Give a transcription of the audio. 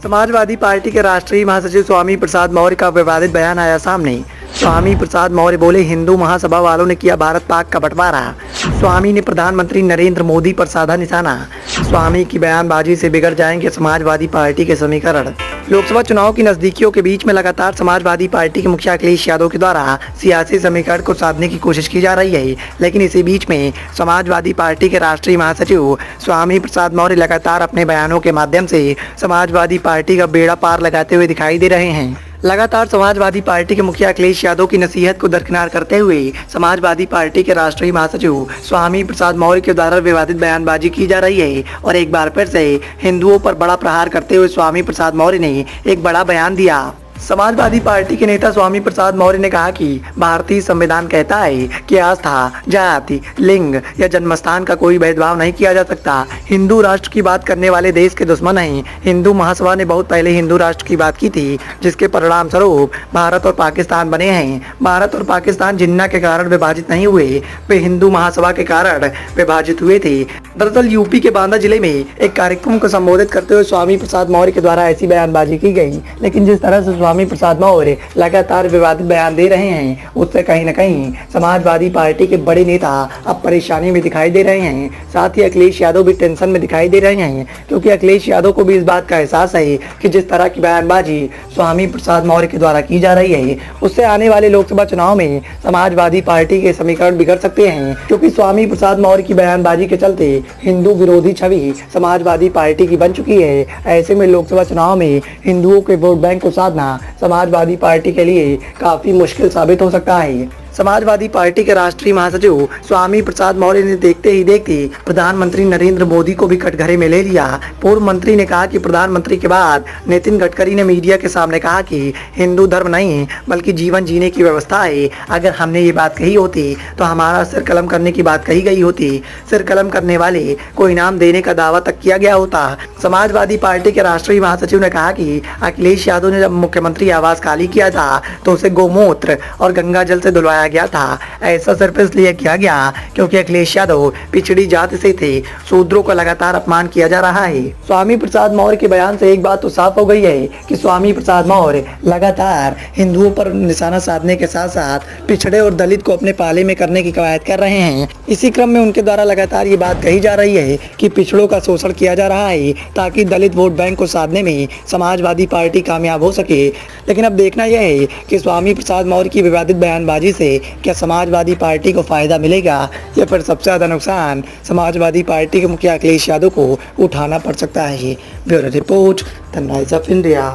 Samajwadi party के राष्ट्रीय महासचिव स्वामी प्रसाद मौर्य का विवादित बयान आया सामने। स्वामी प्रसाद मौर्य बोले, हिंदू महासभा वालों ने किया भारत पाक का बंटवारा। स्वामी ने प्रधानमंत्री नरेंद्र मोदी पर साधा निशाना। स्वामी की बयानबाजी से बिगड़ जाएंगे समाजवादी पार्टी के समीकरण। लोकसभा चुनाव की नजदीकियों के बीच में लगातार समाजवादी पार्टी के मुखिया अखिलेश यादव के द्वारा सियासी समीकरण को साधने की कोशिश की जा रही है, लेकिन इसी बीच में समाजवादी पार्टी के राष्ट्रीय महासचिव स्वामी प्रसाद मौर्य लगातार अपने बयानों के माध्यम से समाजवादी पार्टी का बेड़ा पार लगाते हुए दिखाई दे रहे हैं। लगातार समाजवादी पार्टी के मुखिया अखिलेश यादव की नसीहत को दरकिनार करते हुए समाजवादी पार्टी के राष्ट्रीय महासचिव स्वामी प्रसाद मौर्य के द्वारा विवादित बयानबाजी की जा रही है और एक बार फिर से हिंदुओं पर बड़ा प्रहार करते हुए स्वामी प्रसाद मौर्य ने एक बड़ा बयान दिया। समाजवादी पार्टी के नेता स्वामी प्रसाद मौर्य ने कहा कि भारतीय संविधान कहता है कि आस्था, जाति, लिंग या जन्मस्थान का कोई भेदभाव नहीं किया जा सकता। हिंदू राष्ट्र की बात करने वाले देश के दुश्मन हैं। हिंदू महासभा ने बहुत पहले हिंदू राष्ट्र की बात की थी, जिसके परिणाम स्वरूप भारत और पाकिस्तान बने हैं। भारत और पाकिस्तान जिन्ना के कारण विभाजित नहीं हुए, वे हिंदू महासभा के कारण विभाजित हुए थे। दरअसल यूपी के बांदा जिले में एक कार्यक्रम को संबोधित करते हुए स्वामी प्रसाद मौर्य के द्वारा ऐसी बयानबाजी की गई, लेकिन जिस तरह से स्वामी प्रसाद मौर्य लगातार विवादित बयान दे रहे हैं, उससे कहीं न कहीं समाजवादी पार्टी के बड़े नेता अब परेशानी में दिखाई दे रहे हैं। साथ ही अखिलेश यादव भी टेंशन में दिखाई दे रहे हैं, क्योंकि अखिलेश यादव को भी इस बात का एहसास है कि जिस तरह की बयानबाजी स्वामी प्रसाद मौर्य के द्वारा की जा रही है, उससे आने वाले लोकसभा चुनाव में समाजवादी पार्टी के समीकरण बिगड़ सकते हैं। क्योंकि स्वामी प्रसाद मौर्य की बयानबाजी के चलते हिंदू विरोधी छवि समाजवादी पार्टी की बन चुकी है। ऐसे में लोकसभा चुनाव में हिंदुओं के वोट बैंक को साधना समाजवादी पार्टी के लिए काफी मुश्किल साबित हो सकता है। समाजवादी पार्टी के राष्ट्रीय महासचिव स्वामी प्रसाद मौर्य ने देखते ही देखते प्रधानमंत्री नरेंद्र मोदी को भी कटघरे में ले लिया। पूर्व मंत्री ने कहा कि प्रधानमंत्री के बाद नितिन गडकरी ने मीडिया के सामने कहा कि हिंदू धर्म नहीं बल्कि जीवन जीने की व्यवस्था है। अगर हमने ये बात कही होती तो हमारा सिर कलम करने की बात कही गई होती। सिर कलम करने वाले को इनाम देने का दावा तक किया गया होता। समाजवादी पार्टी के राष्ट्रीय महासचिव ने कहा कि अखिलेश यादव ने जब मुख्यमंत्री आवास खाली किया था तो उसे गोमूत्र और गंगा जल से धुलवाया गया था। ऐसा सिर्फ इसलिए किया गया क्योंकि अखिलेश यादव पिछड़ी जाति से थे। शूद्रों का लगातार अपमान किया जा रहा है। स्वामी प्रसाद मौर्य के बयान से एक बात तो साफ हो गई है कि स्वामी प्रसाद मौर्य लगातार हिंदुओं पर निशाना साधने के साथ साथ पिछड़े और दलित को अपने पाले में करने की कवायद कर रहे हैं। इसी क्रम में उनके द्वारा लगातार ये बात कही जा रही है कि पिछड़ों का शोषण किया जा रहा है ताकि दलित वोट बैंक को साधने में समाजवादी पार्टी कामयाब हो सके। लेकिन अब देखना यह है कि स्वामी प्रसाद मौर्य की विवादित बयानबाजी से क्या समाजवादी पार्टी को फायदा मिलेगा या फिर सबसे ज्यादा नुकसान समाजवादी पार्टी के मुखिया अखिलेश यादव को उठाना पड़ सकता है। Bureau report, the rise of India.